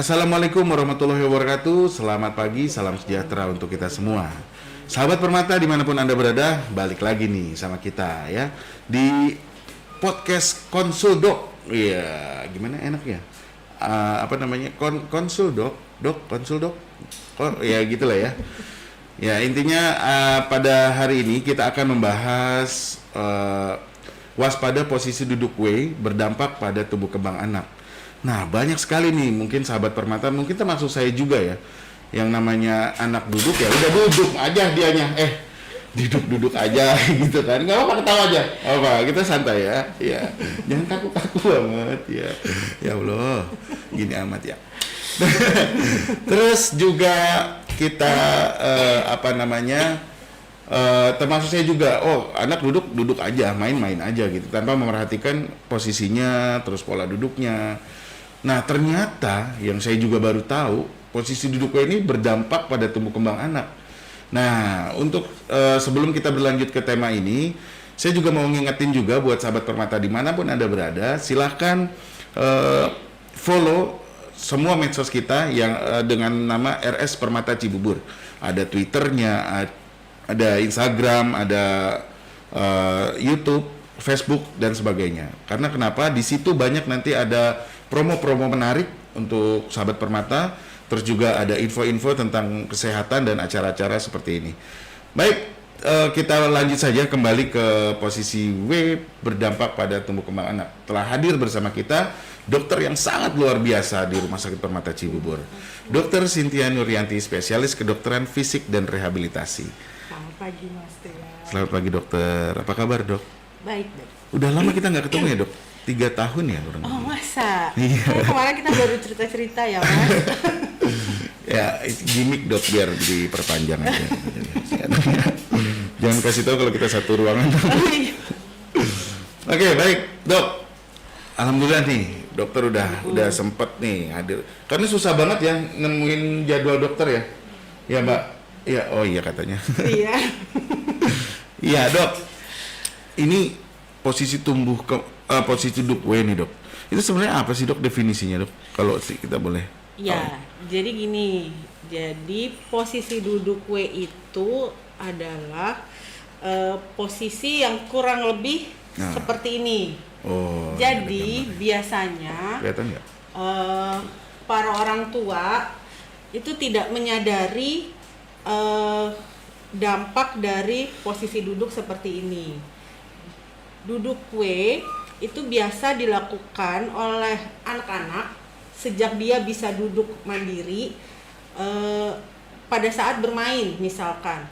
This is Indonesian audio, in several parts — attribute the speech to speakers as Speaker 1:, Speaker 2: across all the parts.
Speaker 1: Assalamualaikum warahmatullahi wabarakatuh. Selamat pagi, salam sejahtera untuk kita semua. Sahabat Permata dimanapun Anda berada, balik lagi nih sama kita ya di podcast Konsul Dok. Iya, gimana enaknya? Apa namanya? Konsul Dok, Konsul Dok. Oh ya gitulah ya. Ya intinya pada hari ini kita akan membahas waspada posisi duduk W berdampak pada tumbuh kembang anak. Nah banyak sekali nih mungkin sahabat Permata, mungkin termasuk saya juga ya, yang namanya anak duduk ya udah duduk aja dianya, duduk aja gitu kan, nggak apa ketawa aja, apa kita santai ya, ya jangan kaku-kaku amat ya, ya Allah gini amat ya. Terus juga kita termasuk saya juga, anak duduk aja, main-main aja gitu tanpa memerhatikan posisinya, terus pola duduknya. Nah ternyata yang saya juga baru tahu, posisi duduknya ini berdampak pada tumbuh kembang anak. Nah untuk sebelum kita berlanjut ke tema ini, saya juga mau ngingetin juga buat sahabat Permata dimanapun Anda berada, silahkan follow semua medsos kita yang dengan nama RS Permata Cibubur. Ada Twitternya, ada Instagram, ada YouTube, Facebook dan sebagainya. Karena kenapa? Di situ banyak nanti ada promo-promo menarik untuk sahabat Permata, terus juga ada info-info tentang kesehatan dan acara-acara seperti ini. Baik, kita lanjut saja kembali ke posisi W berdampak pada tumbuh kembang anak. Telah hadir bersama kita dokter yang sangat luar biasa di Rumah Sakit Permata Cibubur, Dr. Cynthia Nuryanti, spesialis kedokteran fisik dan rehabilitasi.
Speaker 2: Selamat pagi Mas Tega.
Speaker 1: Selamat pagi dokter, apa kabar dok?
Speaker 2: Baik.
Speaker 1: Udah lama kita nggak ketemu ya dok? 3 tahun ya kurang lebih.
Speaker 2: Oh masa?
Speaker 1: Iya.
Speaker 2: Kemarin kita baru cerita-cerita ya Mas.
Speaker 1: Ya gimmick dok biar diperpanjang aja. Jangan kasih tahu kalau kita satu ruangan. Oke, baik dok. Alhamdulillah nih dokter udah sempet nih hadir. Karena susah banget ya nemuin jadwal dokter ya. Ya mbak. Ya oh iya katanya.
Speaker 2: Iya.
Speaker 1: Iya dok. Ini posisi posisi duduk W nih dok. Itu sebenarnya apa sih dok definisinya dok? Kalau kita boleh.
Speaker 2: Ya, jadi gini. Jadi posisi duduk W itu adalah posisi yang kurang lebih seperti ini.
Speaker 1: Oh.
Speaker 2: Jadi biasanya
Speaker 1: kelihatan nggak?
Speaker 2: Para orang tua itu tidak menyadari dampak dari posisi duduk seperti ini. Duduk W itu biasa dilakukan oleh anak-anak sejak dia bisa duduk mandiri pada saat bermain misalkan.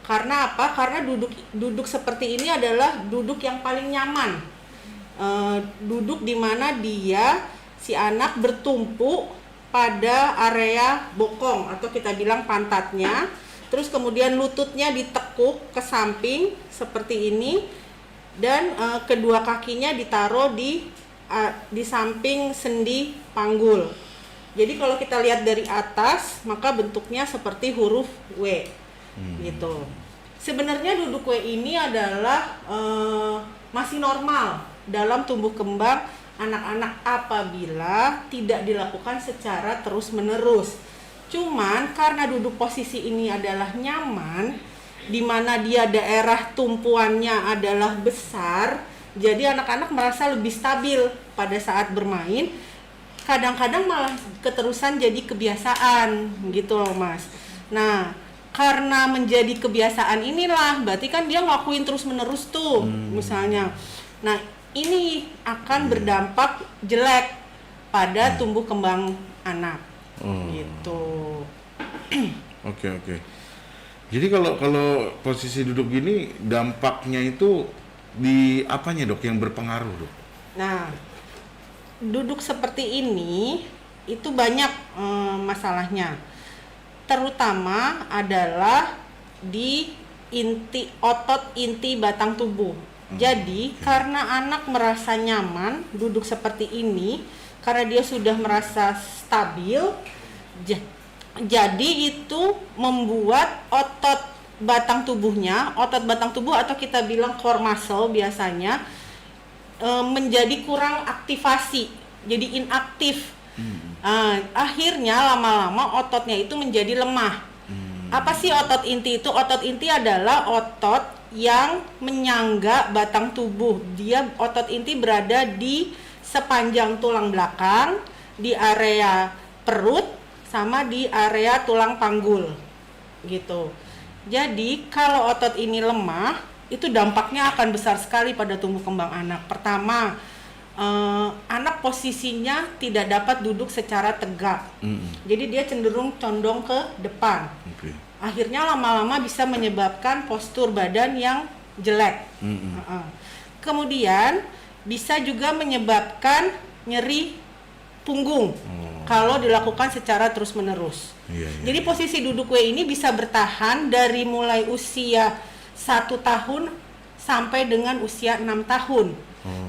Speaker 2: Karena apa? Karena duduk seperti ini adalah duduk yang paling nyaman. Duduk di mana si anak bertumpu pada area bokong atau kita bilang pantatnya, terus kemudian lututnya ditekuk ke samping seperti ini, dan kedua kakinya ditaruh di samping sendi panggul. Jadi kalau kita lihat dari atas maka bentuknya seperti huruf W gitu. Sebenarnya duduk W ini adalah masih normal dalam tumbuh kembang anak-anak apabila tidak dilakukan secara terus-menerus. Cuman karena duduk posisi ini adalah nyaman, di mana dia daerah tumpuannya adalah besar, jadi anak-anak merasa lebih stabil pada saat bermain. Kadang-kadang malah keterusan jadi kebiasaan gitu loh Mas. Nah, karena menjadi kebiasaan inilah berarti kan dia ngelakuin terus-menerus tuh misalnya. Nah, ini akan berdampak jelek pada tumbuh kembang anak. Gitu.
Speaker 1: Oke. Jadi kalau posisi duduk gini dampaknya itu di apanya dok yang berpengaruh dok?
Speaker 2: Nah, duduk seperti ini itu banyak masalahnya. Terutama adalah di otot inti batang tubuh. Jadi karena anak merasa nyaman duduk seperti ini, karena dia sudah merasa stabil, jadi itu membuat otot batang tubuh atau kita bilang core muscle biasanya menjadi kurang aktivasi, jadi inaktif. Akhirnya lama-lama ototnya itu menjadi lemah. Apa sih otot inti itu? Otot inti adalah otot yang menyangga batang tubuh. Otot inti berada di sepanjang tulang belakang, di area perut, sama di area tulang panggul gitu. Jadi kalau otot ini lemah, itu dampaknya akan besar sekali pada tumbuh kembang anak. Pertama, anak posisinya tidak dapat duduk secara tegak. Jadi dia cenderung condong ke depan. Akhirnya lama-lama bisa menyebabkan postur badan yang jelek. Kemudian bisa juga menyebabkan nyeri punggung kalau dilakukan secara terus-menerus. Jadi posisi duduk W ini bisa bertahan dari mulai usia 1 tahun sampai dengan usia 6 tahun.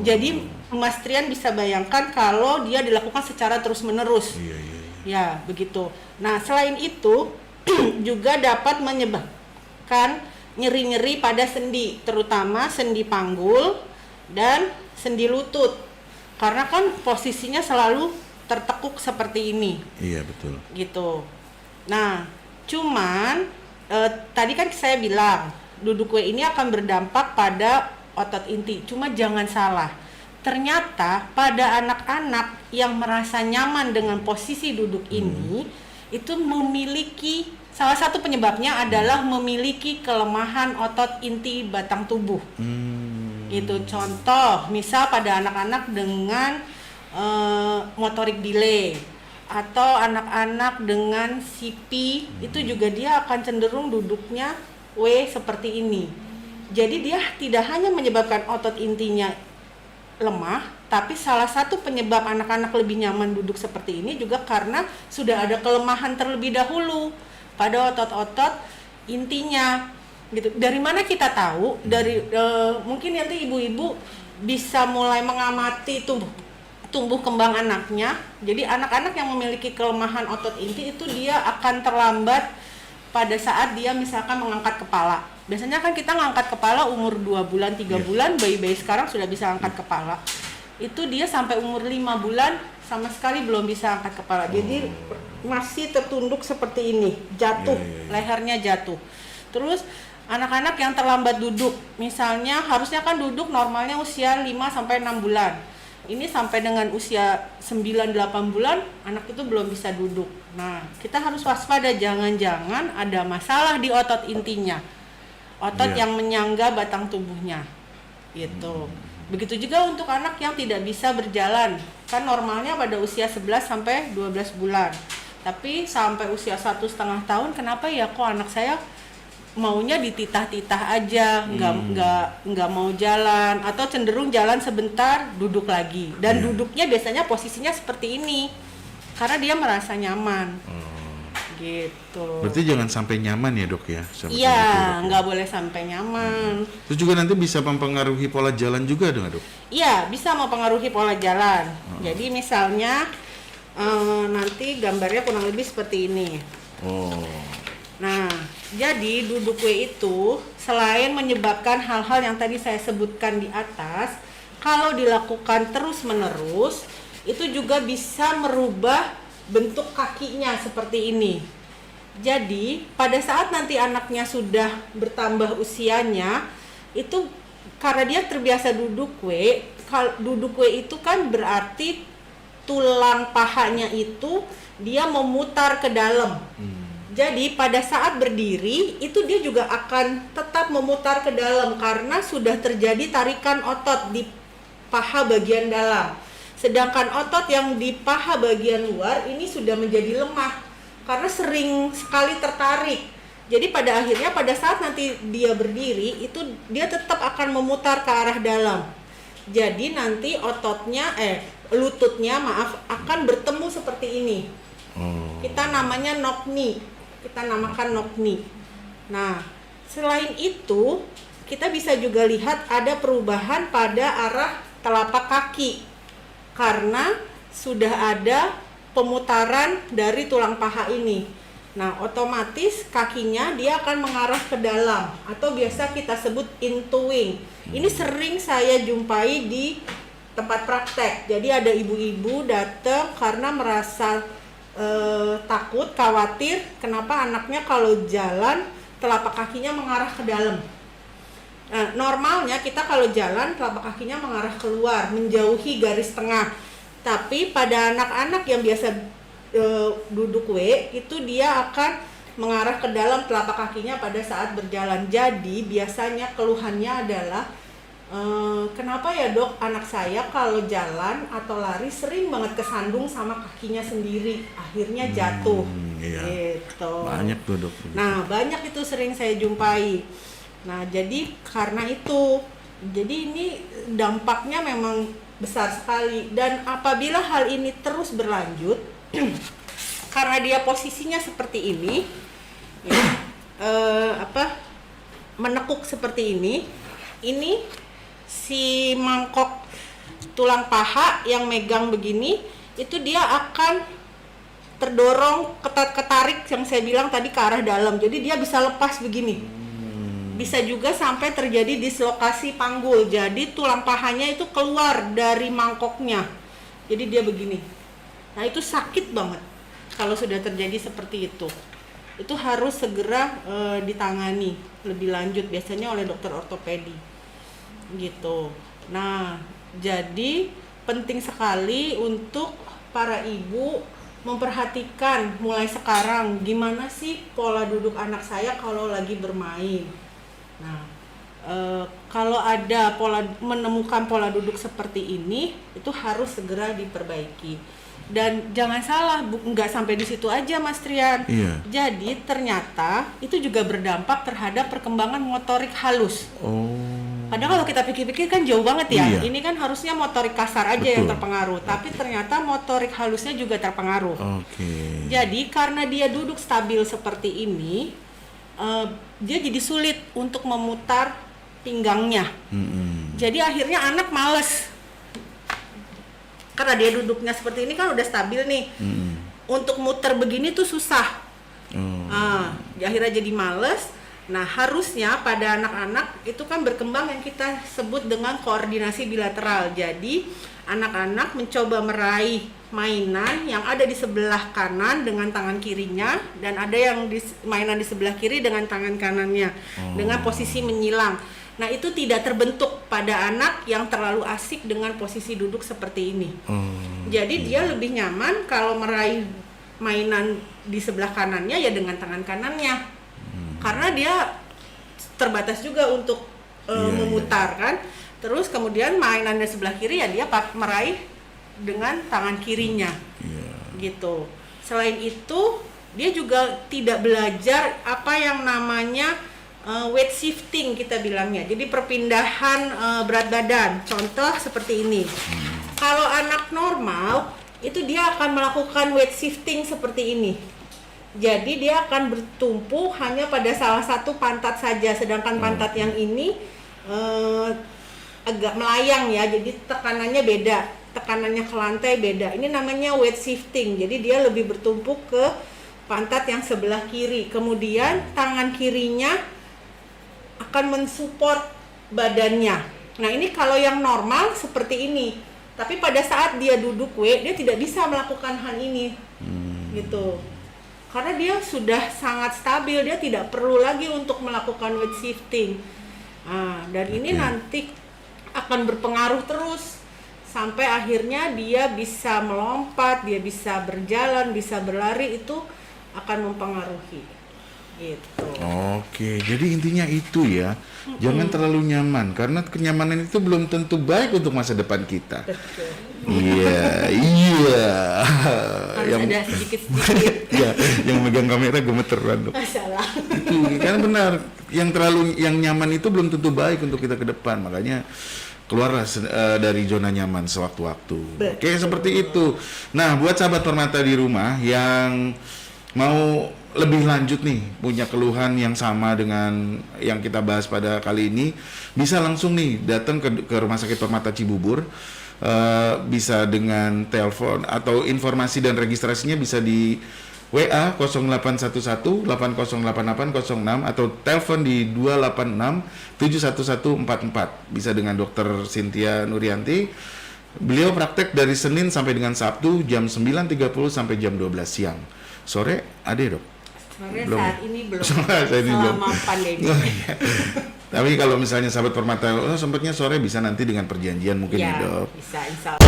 Speaker 2: Jadi Mas Trian bisa bayangkan kalau dia dilakukan secara terus-menerus. Ya, begitu. Nah, selain itu juga dapat menyebabkan nyeri-nyeri pada sendi, terutama sendi panggul dan sendi lutut. Karena kan posisinya selalu tertekuk seperti ini.
Speaker 1: Iya, betul.
Speaker 2: Gitu. Nah, cuman tadi kan saya bilang duduk W ini akan berdampak pada otot inti. Cuma jangan salah. Ternyata pada anak-anak yang merasa nyaman dengan posisi duduk ini itu memiliki salah satu penyebabnya adalah memiliki kelemahan otot inti batang tubuh. Gitu. Contoh, misal pada anak-anak dengan motorik delay atau anak-anak dengan CP, itu juga dia akan cenderung duduknya W seperti ini. Jadi dia tidak hanya menyebabkan otot intinya lemah, tapi salah satu penyebab anak-anak lebih nyaman duduk seperti ini juga karena sudah ada kelemahan terlebih dahulu pada otot-otot intinya gitu. Dari mana kita tahu? Dari mungkin nanti ibu-ibu bisa mulai mengamati tumbuh kembang anaknya. Jadi anak-anak yang memiliki kelemahan otot inti itu dia akan terlambat pada saat dia misalkan mengangkat kepala. Biasanya kan kita ngangkat kepala umur 2 bulan, 3 bulan, bayi-bayi sekarang sudah bisa angkat kepala. Itu dia sampai umur 5 bulan sama sekali belum bisa angkat kepala. Jadi masih tertunduk seperti ini, jatuh, lehernya jatuh. Terus anak-anak yang terlambat duduk, misalnya harusnya kan duduk normalnya usia 5 sampai 6 bulan. Ini sampai dengan usia 9-8 bulan anak itu belum bisa duduk. Nah, kita harus waspada, jangan-jangan ada masalah di otot intinya. Otot yang menyangga batang tubuhnya. Gitu. Begitu juga untuk anak yang tidak bisa berjalan. Kan normalnya pada usia 11 sampai 12 bulan. Tapi sampai usia 1,5 tahun, kenapa ya kok anak saya maunya dititah-titah aja, nggak mau jalan, atau cenderung jalan sebentar duduk lagi, dan duduknya biasanya posisinya seperti ini karena dia merasa nyaman. Gitu.
Speaker 1: Berarti jangan sampai nyaman ya dok ya?
Speaker 2: Iya, nggak boleh sampai nyaman.
Speaker 1: Terus juga nanti bisa mempengaruhi pola jalan juga dong dok?
Speaker 2: Iya, bisa mempengaruhi pola jalan. Jadi misalnya nanti gambarnya kurang lebih seperti ini. Nah, jadi duduk W itu selain menyebabkan hal-hal yang tadi saya sebutkan di atas, kalau dilakukan terus-menerus, itu juga bisa merubah bentuk kakinya seperti ini. Jadi, pada saat nanti anaknya sudah bertambah usianya, itu karena dia terbiasa duduk W, duduk W itu kan berarti tulang pahanya itu dia memutar ke dalam. Jadi pada saat berdiri itu dia juga akan tetap memutar ke dalam karena sudah terjadi tarikan otot di paha bagian dalam. Sedangkan otot yang di paha bagian luar ini sudah menjadi lemah karena sering sekali tertarik. Jadi pada akhirnya pada saat nanti dia berdiri itu dia tetap akan memutar ke arah dalam. Jadi nanti lututnya akan bertemu seperti ini. Kita namanya knock knee. Kita namakan knock knee. Nah, selain itu, kita bisa juga lihat ada perubahan pada arah telapak kaki karena sudah ada pemutaran dari tulang paha ini. Nah, otomatis kakinya dia akan mengarah ke dalam atau biasa kita sebut intoing. Ini sering saya jumpai di tempat praktek. Jadi ada ibu-ibu datang karena merasa takut, khawatir kenapa anaknya kalau jalan telapak kakinya mengarah ke dalam. Nah, normalnya kita kalau jalan telapak kakinya mengarah keluar, menjauhi garis tengah. Tapi pada anak-anak yang biasa duduk W itu dia akan mengarah ke dalam telapak kakinya pada saat berjalan. Jadi biasanya keluhannya adalah kenapa ya dok, anak saya kalau jalan atau lari sering banget kesandung sama kakinya sendiri, akhirnya jatuh.
Speaker 1: Iya.
Speaker 2: Gitu.
Speaker 1: Banyak tuh dok.
Speaker 2: Nah banyak itu sering saya jumpai. Nah jadi karena itu, jadi ini dampaknya memang besar sekali. Dan apabila hal ini terus berlanjut, karena dia posisinya seperti ini, ya, menekuk seperti ini si mangkok tulang paha yang megang begini itu dia akan terdorong, ketarik yang saya bilang tadi ke arah dalam, jadi dia bisa lepas begini. Bisa juga sampai terjadi dislokasi panggul, jadi tulang pahanya itu keluar dari mangkoknya, jadi dia begini. Nah itu sakit banget kalau sudah terjadi seperti itu harus segera ditangani lebih lanjut, biasanya oleh dokter ortopedi gitu. Nah, jadi penting sekali untuk para ibu memperhatikan mulai sekarang gimana sih pola duduk anak saya kalau lagi bermain. Nah, kalau ada menemukan pola duduk seperti ini, itu harus segera diperbaiki. Dan jangan salah, nggak sampai di situ aja Mas Trian.
Speaker 1: Iya.
Speaker 2: Jadi ternyata itu juga berdampak terhadap perkembangan motorik halus.
Speaker 1: Oh.
Speaker 2: Padahal kalau kita pikir-pikir kan jauh banget ya.
Speaker 1: Iya.
Speaker 2: Ini kan harusnya motorik kasar aja yang
Speaker 1: Betul.
Speaker 2: terpengaruh, tapi ternyata motorik halusnya juga terpengaruh.
Speaker 1: Oke.
Speaker 2: Jadi karena dia duduk stabil seperti ini, dia jadi sulit untuk memutar pinggangnya. Jadi akhirnya anak males. Karena dia duduknya seperti ini kan udah stabil nih. Untuk muter begini tuh susah. Akhirnya jadi males. Nah harusnya pada anak-anak itu kan berkembang yang kita sebut dengan koordinasi bilateral. Jadi anak-anak mencoba meraih mainan yang ada di sebelah kanan dengan tangan kirinya, dan ada yang mainan di sebelah kiri dengan tangan kanannya dengan posisi menyilang. Nah itu tidak terbentuk pada anak yang terlalu asik dengan posisi duduk seperti ini. Jadi dia lebih nyaman kalau meraih mainan di sebelah kanannya ya dengan tangan kanannya. Karena dia terbatas juga untuk memutar kan. Terus kemudian mainan di sebelah kiri ya dia meraih dengan tangan kirinya. Gitu. Selain itu dia juga tidak belajar apa yang namanya weight shifting kita bilangnya. Jadi perpindahan berat badan. Contoh seperti ini. Kalau anak normal itu dia akan melakukan weight shifting seperti ini. Jadi dia akan bertumpu hanya pada salah satu pantat saja, sedangkan pantat yang ini agak melayang ya, jadi tekanannya beda, tekanannya ke lantai beda. Ini namanya weight shifting, jadi dia lebih bertumpu ke pantat yang sebelah kiri. Kemudian tangan kirinya akan mensupport badannya. Nah ini kalau yang normal seperti ini, tapi pada saat dia duduk dia tidak bisa melakukan hal ini, gitu. Karena dia sudah sangat stabil, dia tidak perlu lagi untuk melakukan weight shifting. Dan ini nanti akan berpengaruh terus sampai akhirnya dia bisa melompat, dia bisa berjalan, bisa berlari, itu akan mempengaruhi. Gitu.
Speaker 1: Oke, jadi intinya itu ya, jangan terlalu nyaman karena kenyamanan itu belum tentu baik untuk masa depan kita.
Speaker 2: Betul.
Speaker 1: Iya.
Speaker 2: Harus
Speaker 1: yang
Speaker 2: ada sedikit-sedikit.
Speaker 1: ya, yang megang kamera gemeteran dok.
Speaker 2: Masalah.
Speaker 1: Itu kan benar, yang nyaman itu belum tentu baik untuk kita ke depan, makanya keluarlah dari zona nyaman sewaktu-waktu. Oke, seperti itu. Nah, buat sahabat Permata di rumah yang mau lebih lanjut nih, punya keluhan yang sama dengan yang kita bahas pada kali ini, bisa langsung nih datang ke Rumah Sakit Permata Cibubur. Bisa dengan telepon atau informasi dan registrasinya bisa di WA 0811 808806 atau telepon di 286 71144. Bisa dengan Dokter Cynthia Nurianti Beliau praktek dari Senin sampai dengan Sabtu jam 9.30 sampai jam 12 siang. Sore ada ya, Dok?
Speaker 2: Sore
Speaker 1: Belum.
Speaker 2: saat ini belum.
Speaker 1: Saat ini belum.
Speaker 2: Selama pandemi.
Speaker 1: Oh, iya. Tapi kalau misalnya sahabat permata, sempatnya sore bisa nanti dengan perjanjian mungkin ya,
Speaker 2: Ya,
Speaker 1: Dok.
Speaker 2: bisa insya Allah.